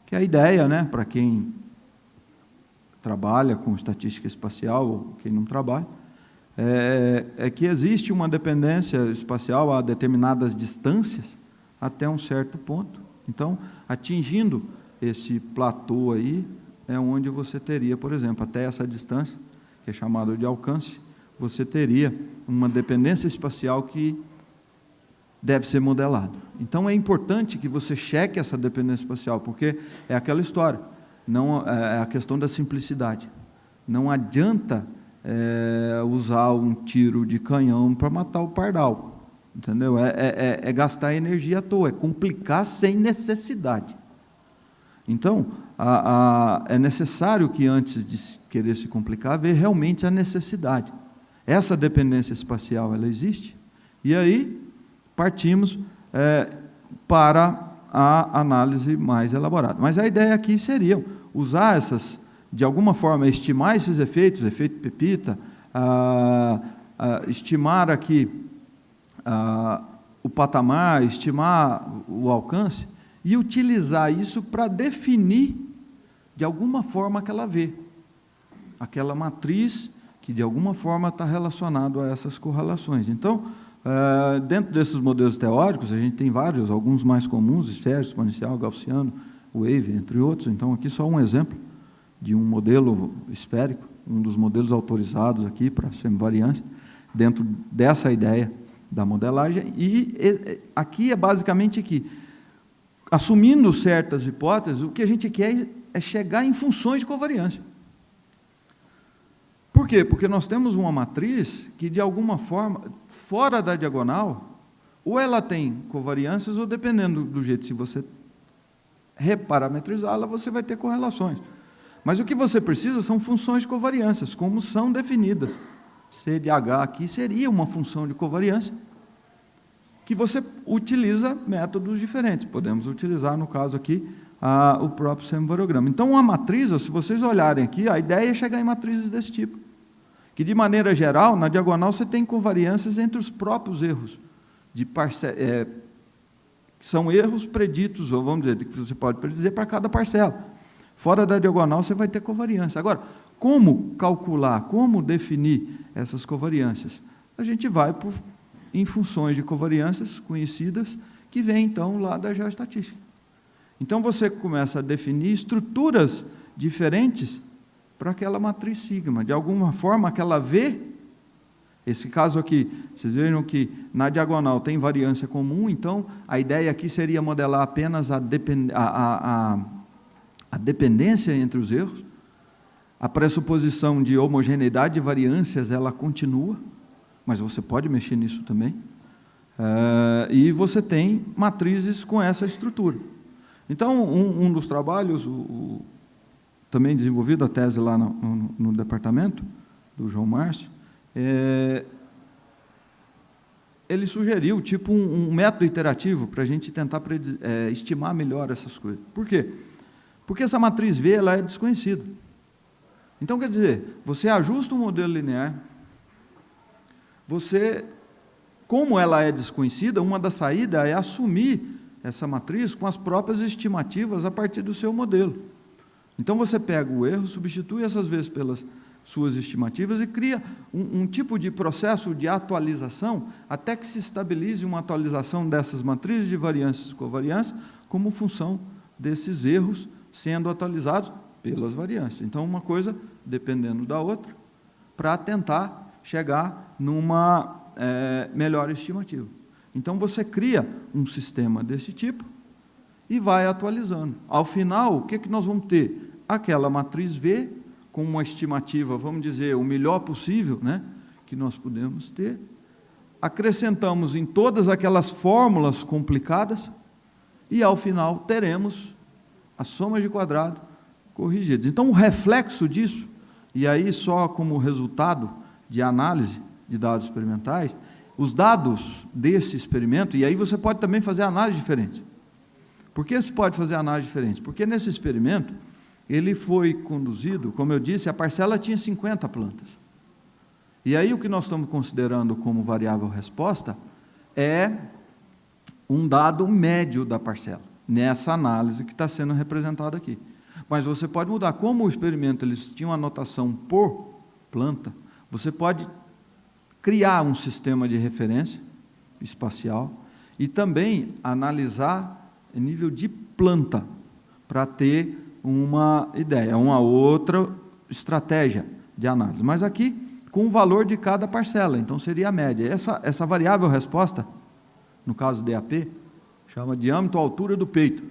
que é a ideia, né, para quem trabalha com estatística espacial ou quem não trabalha, é que existe uma dependência espacial a determinadas distâncias até um certo ponto. Então, atingindo esse platô aí, é onde você teria, por exemplo, até essa distância, que é chamada de alcance, você teria uma dependência espacial que deve ser modelada. Então, é importante que você cheque essa dependência espacial, porque é aquela história, não é a questão da simplicidade. Não adianta usar um tiro de canhão para matar o pardal, entendeu? É gastar energia à toa, é complicar sem necessidade. Então, é necessário que, antes de querer se complicar, ver realmente a necessidade. Essa dependência espacial, ela existe, e aí partimos para a análise mais elaborada. Mas a ideia aqui seria usar essas, de alguma forma, estimar esses efeitos, efeito Pepita, estimar aqui o patamar, estimar o alcance, e utilizar isso para definir, de alguma forma, aquela V, aquela matriz que, de alguma forma, está relacionado a essas correlações. Então, dentro desses modelos teóricos, a gente tem vários, alguns mais comuns, esférico, exponencial, gaussiano, wave, entre outros. Então, aqui só um exemplo de um modelo esférico, um dos modelos autorizados aqui para semivariância, dentro dessa ideia da modelagem, e aqui é basicamente que, assumindo certas hipóteses, o que a gente quer é chegar em funções de covariância. Por quê? Porque nós temos uma matriz que, de alguma forma, fora da diagonal, ou ela tem covariâncias, ou dependendo do jeito, se você reparametrizá-la, você vai ter correlações. Mas o que você precisa são funções de covariâncias, como são definidas. C de H aqui seria uma função de covariância, que você utiliza métodos diferentes. Podemos utilizar, no caso aqui, o próprio semivariograma. Então, uma matriz, se vocês olharem aqui, a ideia é chegar em matrizes desse tipo, que, de maneira geral, na diagonal, você tem covariâncias entre os próprios erros, que são erros preditos, ou vamos dizer, que você pode predizer para cada parcela. Fora da diagonal, você vai ter covariância. Agora, como calcular, como definir essas covariâncias? A gente vai em funções de covariâncias conhecidas, que vêm, então, lá da geoestatística. Então, você começa a definir estruturas diferentes para aquela matriz sigma. De alguma forma, aquela V, esse caso aqui, vocês vejam que na diagonal tem variância comum, então, a ideia aqui seria modelar apenas a dependência entre os erros. A pressuposição de homogeneidade de variâncias, ela continua, mas você pode mexer nisso também. E você tem matrizes com essa estrutura. Então, um dos trabalhos, também desenvolvido a tese lá no departamento, do João Márcio, ele sugeriu tipo um método iterativo para a gente tentar estimar melhor essas coisas. Por quê? Porque essa matriz V ela é desconhecida. Então, quer dizer, você ajusta o modelo linear, como ela é desconhecida, uma das saídas é assumir essa matriz com as próprias estimativas a partir do seu modelo. Então, você pega o erro, substitui essas vezes pelas suas estimativas e cria um tipo de processo de atualização até que se estabilize uma atualização dessas matrizes de variâncias e covariância como função desses erros sendo atualizados pelas variâncias. Então, uma coisa dependendo da outra, para tentar chegar numa melhor estimativa. Então, você cria um sistema desse tipo e vai atualizando. Ao final, o que nós vamos ter? Aquela matriz V, com uma estimativa, vamos dizer, o melhor possível, né, que nós podemos ter. Acrescentamos em todas aquelas fórmulas complicadas e, ao final, teremos as somas de quadrado corrigidas. Então, o reflexo disso, e aí só como resultado de análise de dados experimentais, os dados desse experimento, e aí você pode também fazer análise diferente. Por que você pode fazer análise diferente? Porque nesse experimento, ele foi conduzido, como eu disse, a parcela tinha 50 plantas. E aí o que nós estamos considerando como variável resposta é um dado médio da parcela, nessa análise que está sendo representada aqui. Mas você pode mudar. Como o experimento eles tinham anotação por planta, você pode criar um sistema de referência espacial e também analisar em nível de planta, para ter uma ideia, uma outra estratégia de análise. Mas aqui, com o valor de cada parcela, então seria a média. Essa variável resposta, no caso DAP, chama diâmetro altura do peito.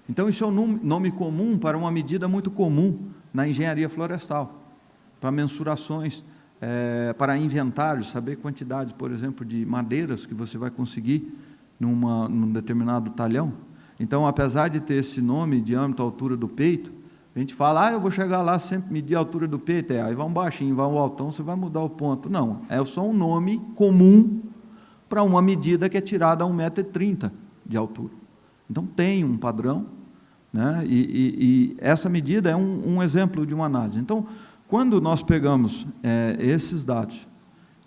Então, isso é um nome comum para uma medida muito comum na engenharia florestal, para mensurações, para inventários, saber quantidades, por exemplo, de madeiras que você vai conseguir num determinado talhão. Então, apesar de ter esse nome, diâmetro, altura do peito, a gente fala, eu vou chegar lá, sempre medir a altura do peito, aí vai um baixinho, vai um altão, você vai mudar o ponto. Não, é só um nome comum para uma medida que é tirada a 1,30 m de altura. Então, tem um padrão, né? E essa medida é um exemplo de uma análise. Então, quando nós pegamos esses dados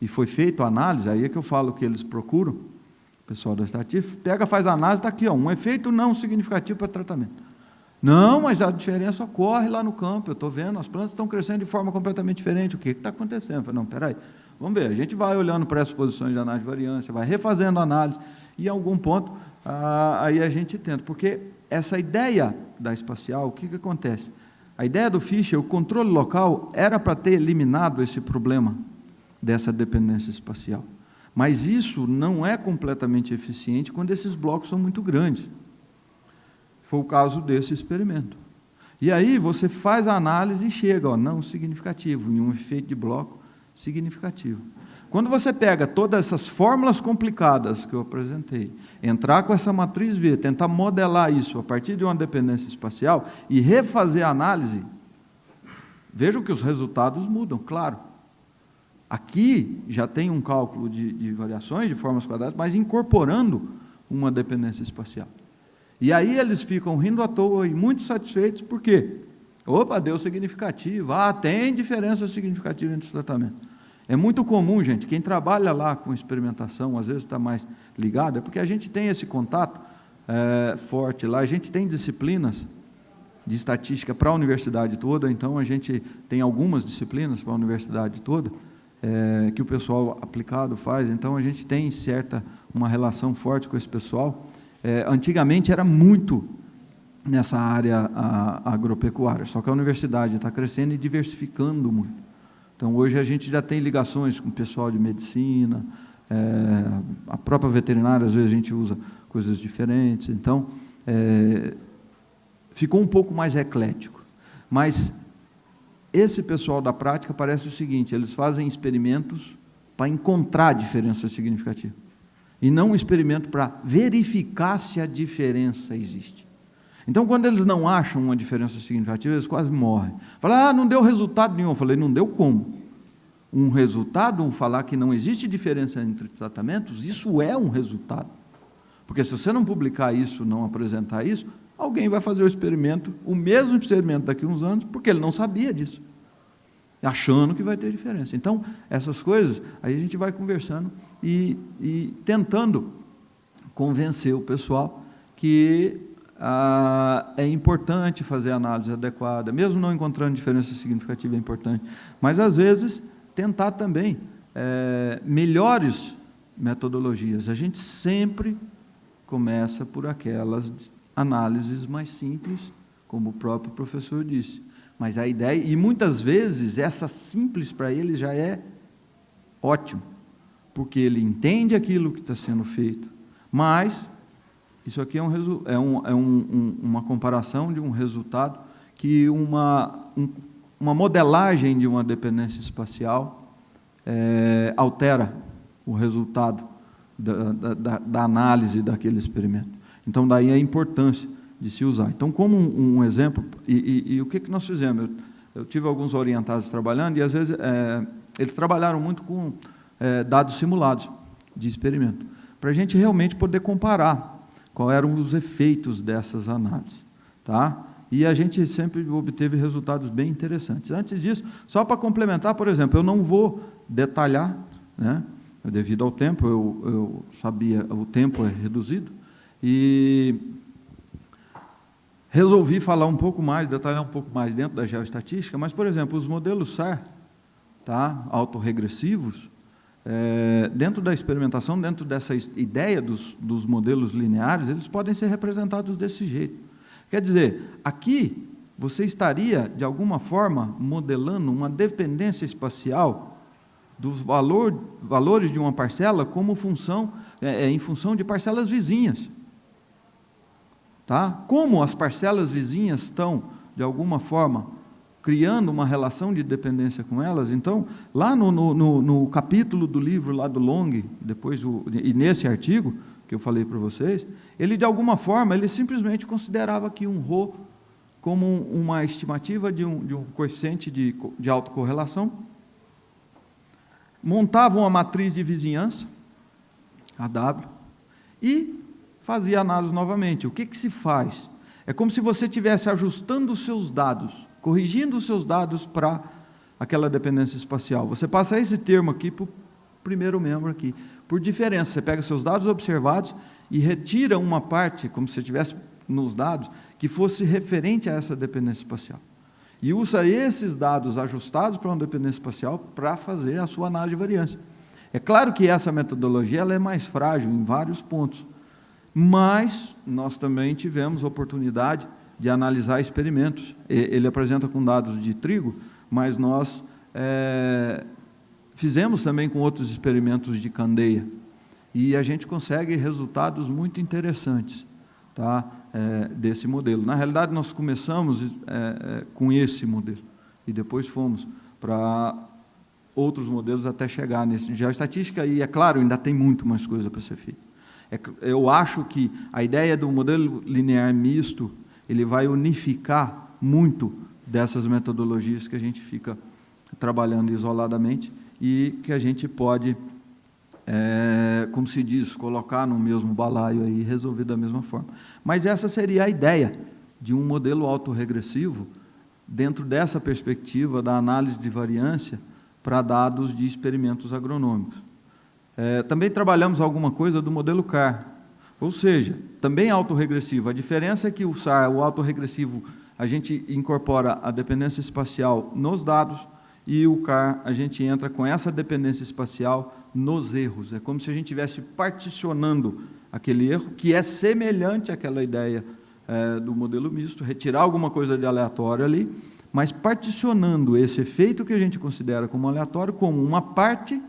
e foi feita a análise, aí é que eu falo que eles procuram, o pessoal da estatística, pega, faz a análise, está aqui, um efeito não significativo para tratamento. Não, mas a diferença ocorre lá no campo, eu estou vendo, as plantas estão crescendo de forma completamente diferente, o que está acontecendo? Eu falei, não, espera aí, vamos ver, a gente vai olhando para essas posições de análise de variância, vai refazendo a análise, e em algum ponto, aí a gente tenta, porque essa ideia da espacial, o que acontece? A ideia do Fischer, o controle local, era para ter eliminado esse problema dessa dependência espacial. Mas isso não é completamente eficiente quando esses blocos são muito grandes. Foi o caso desse experimento. E aí você faz a análise e chega, não significativo, em um efeito de bloco significativo. Quando você pega todas essas fórmulas complicadas que eu apresentei, entrar com essa matriz V, tentar modelar isso a partir de uma dependência espacial e refazer a análise, vejam que os resultados mudam, claro. Aqui já tem um cálculo de variações de formas quadradas, mas incorporando uma dependência espacial. E aí eles ficam rindo à toa e muito satisfeitos, por quê? Opa, deu significativo. tem diferença significativa entre os tratamentos. É muito comum, gente, quem trabalha lá com experimentação, às vezes está mais ligado, é porque a gente tem esse contato forte lá, a gente tem disciplinas de estatística para a universidade toda, então a gente tem algumas disciplinas para a universidade toda, que o pessoal aplicado faz, então a gente tem uma relação forte com esse pessoal. Antigamente era muito nessa área agropecuária, só que a universidade está crescendo e diversificando muito. Então, hoje a gente já tem ligações com o pessoal de medicina, a própria veterinária, às vezes a gente usa coisas diferentes, então, ficou um pouco mais eclético. Mas esse pessoal da prática parece o seguinte, eles fazem experimentos para encontrar diferença significativa, e não um experimento para verificar se a diferença existe. Então, quando eles não acham uma diferença significativa, eles quase morrem. Falam, não deu resultado nenhum. Eu falei, não deu como? Um resultado, falar que não existe diferença entre tratamentos, isso é um resultado. Porque se você não publicar isso, não apresentar isso, alguém vai fazer o mesmo experimento daqui a uns anos, porque ele não sabia disso, achando que vai ter diferença. Então, essas coisas, aí a gente vai conversando e tentando convencer o pessoal que é importante fazer a análise adequada, mesmo não encontrando diferença significativa, é importante, mas às vezes tentar também melhores metodologias. A gente sempre começa por aquelas análises mais simples, como o próprio professor disse, mas a ideia, e muitas vezes essa simples para ele já é ótimo, porque ele entende aquilo que está sendo feito, mas isso aqui uma comparação de um resultado que uma modelagem de uma dependência espacial altera o resultado da análise daquele experimento. Então, daí a importância de se usar. Então, como um exemplo, e o que nós fizemos? Eu tive alguns orientados trabalhando, e às vezes eles trabalharam muito com dados simulados de experimento, para a gente realmente poder comparar quais eram os efeitos dessas análises, tá? E a gente sempre obteve resultados bem interessantes. Antes disso, só para complementar, por exemplo, eu não vou detalhar, né, devido ao tempo, eu sabia, o tempo é reduzido, e resolvi falar um pouco mais, detalhar um pouco mais dentro da geoestatística, mas, por exemplo, os modelos SAR, tá, autorregressivos, dentro da experimentação, dentro dessa ideia dos modelos lineares, eles podem ser representados desse jeito. Quer dizer, aqui você estaria, de alguma forma, modelando uma dependência espacial dos valores de uma parcela como função, em função de parcelas vizinhas. Tá? Como as parcelas vizinhas estão, de alguma forma, criando uma relação de dependência com elas. Então, lá no capítulo do livro, lá do Long, e nesse artigo, que eu falei para vocês, ele, de alguma forma, ele simplesmente considerava aqui um ρ como uma estimativa de um coeficiente de autocorrelação, montava uma matriz de vizinhança, AW, e fazia análise novamente. O que se faz? É como se você estivesse ajustando os seus dados, corrigindo os seus dados para aquela dependência espacial. Você passa esse termo aqui para o primeiro membro aqui, por diferença. Você pega seus dados observados e retira uma parte, como se você tivesse nos dados, que fosse referente a essa dependência espacial. E usa esses dados ajustados para uma dependência espacial para fazer a sua análise de variância. É claro que essa metodologia ela é mais frágil em vários pontos, mas nós também tivemos oportunidade de analisar experimentos. Ele apresenta com dados de trigo, mas nós fizemos também com outros experimentos de candeia, e a gente consegue resultados muito interessantes, tá? Desse modelo. Na realidade, nós começamos com esse modelo, e depois fomos para outros modelos até chegar nesse. Geoestatística, e é claro, ainda tem muito mais coisa para ser feita. Eu acho que a ideia do modelo linear misto, ele vai unificar muito dessas metodologias que a gente fica trabalhando isoladamente e que a gente pode, como se diz, colocar no mesmo balaio aí e resolver da mesma forma. Mas essa seria a ideia de um modelo autorregressivo dentro dessa perspectiva da análise de variância para dados de experimentos agronômicos. Também trabalhamos alguma coisa do modelo CAR, ou seja, também autorregressivo. A diferença é que o SAR, o autorregressivo, a gente incorpora a dependência espacial nos dados, e o CAR, a gente entra com essa dependência espacial nos erros. É como se a gente estivesse particionando aquele erro, que é semelhante àquela ideia do modelo misto, retirar alguma coisa de aleatório ali, mas particionando esse efeito que a gente considera como aleatório como uma parte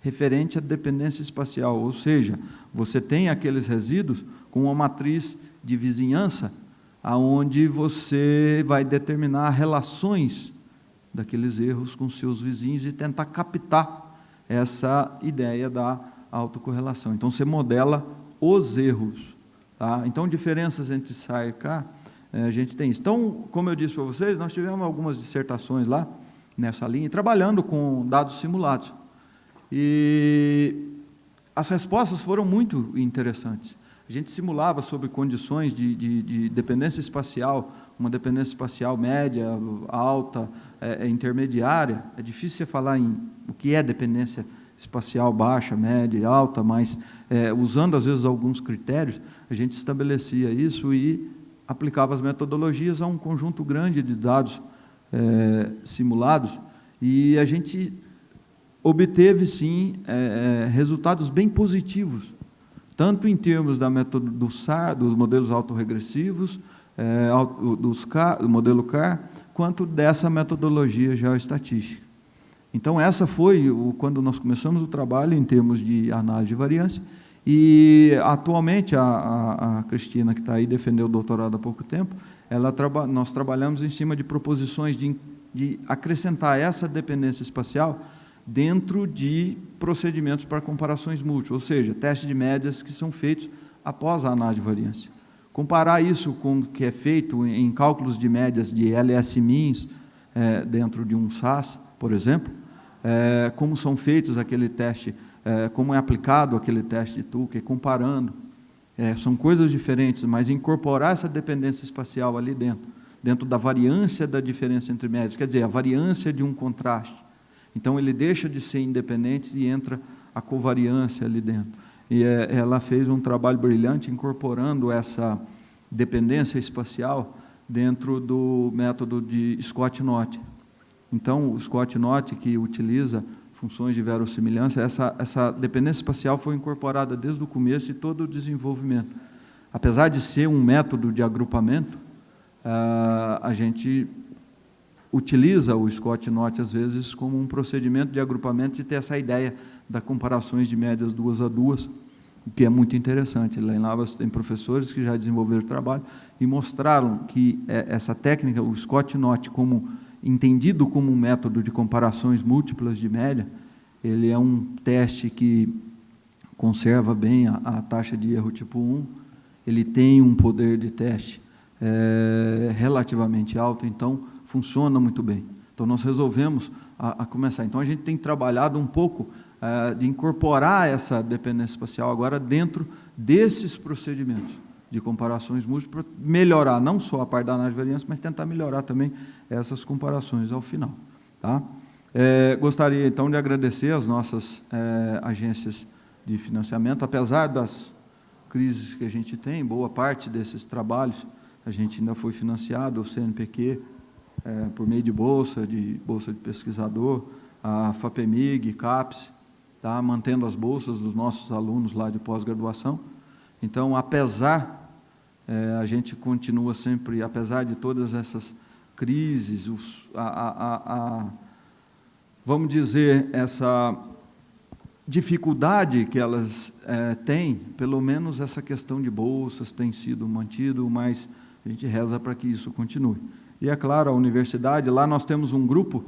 referente à dependência espacial, ou seja, você tem aqueles resíduos com uma matriz de vizinhança, aonde você vai determinar relações daqueles erros com seus vizinhos e tentar captar essa ideia da autocorrelação. Então, você modela os erros. Tá? Então, diferenças entre SAR e CAR, a gente tem isso. Então, como eu disse para vocês, nós tivemos algumas dissertações lá, nessa linha, trabalhando com dados simulados. E as respostas foram muito interessantes. A gente simulava sob condições de dependência espacial, uma dependência espacial média, alta, intermediária. É difícil você falar em o que é dependência espacial baixa, média e alta, mas usando às vezes alguns critérios, a gente estabelecia isso e aplicava as metodologias a um conjunto grande de dados simulados, e a gente obteve, sim, resultados bem positivos, tanto em termos da método do SAR, dos modelos autorregressivos, do modelo CAR, quanto dessa metodologia geoestatística. Então, essa foi quando nós começamos o trabalho em termos de análise de variância, e atualmente a Cristina, que está aí, defendeu o doutorado há pouco tempo, nós trabalhamos em cima de proposições de acrescentar essa dependência espacial dentro de procedimentos para comparações múltiplas, ou seja, testes de médias que são feitos após a análise de variância. Comparar isso com o que é feito em cálculos de médias de LS-MINS, dentro de um SAS, por exemplo, como são feitos aquele teste, como é aplicado aquele teste de Tukey, comparando. São coisas diferentes, mas incorporar essa dependência espacial ali dentro da variância da diferença entre médias, quer dizer, a variância de um contraste. Então, ele deixa de ser independente e entra a covariância ali dentro. E ela fez um trabalho brilhante incorporando essa dependência espacial dentro do método de Scott-Knott. Então, o Scott-Knott, que utiliza funções de verossimilhança, essa dependência espacial foi incorporada desde o começo de todo o desenvolvimento. Apesar de ser um método de agrupamento, a gente utiliza o Scott-Knott, às vezes, como um procedimento de agrupamento e ter essa ideia das comparações de médias 2 a 2, que é muito interessante. Lá em Lavras tem professores que já desenvolveram o trabalho e mostraram que essa técnica, o Scott-Knott, entendido como um método de comparações múltiplas de média, ele é um teste que conserva bem a taxa de erro tipo 1, ele tem um poder de teste relativamente alto, então funciona muito bem. Então, nós resolvemos a começar. Então, a gente tem trabalhado um pouco de incorporar essa dependência espacial agora dentro desses procedimentos de comparações múltiplas, para melhorar não só a parte da análise de variância, mas tentar melhorar também essas comparações ao final. Tá? Gostaria, então, de agradecer às nossas agências de financiamento, apesar das crises que a gente tem, boa parte desses trabalhos, a gente ainda foi financiado, o CNPq, por meio de bolsa de pesquisador, a FAPEMIG, CAPES, tá, mantendo as bolsas dos nossos alunos lá de pós-graduação. Então, apesar A gente continua sempre, apesar de todas essas crises, vamos dizer, essa dificuldade que elas têm, pelo menos essa questão de bolsas tem sido mantido, mas a gente reza para que isso continue. E, é claro, a universidade, lá nós temos um grupo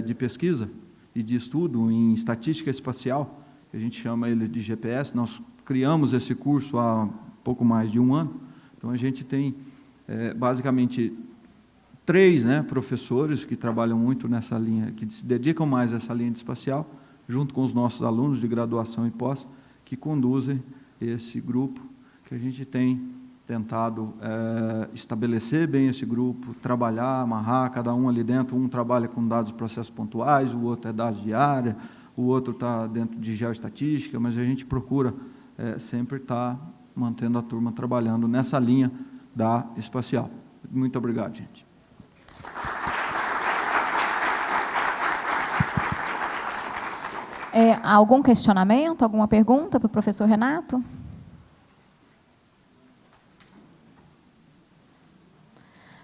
de pesquisa e de estudo em estatística espacial, que a gente chama ele de GPS. Nós criamos esse curso há pouco mais de um ano, então a gente tem basicamente 3 professores que trabalham muito nessa linha, que se dedicam mais a essa linha de espacial, junto com os nossos alunos de graduação e pós, que conduzem esse grupo, que a gente tem tentado estabelecer bem esse grupo, trabalhar, amarrar, cada um ali dentro, um trabalha com dados de processos pontuais, o outro é dados de área, o outro está dentro de geoestatística, mas a gente procura sempre estar mantendo a turma trabalhando nessa linha da espacial. Muito obrigado, gente. Algum questionamento, alguma pergunta para o professor Renato?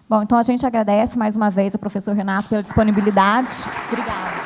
Bom, então a gente agradece mais uma vez ao professor Renato pela disponibilidade. Obrigada.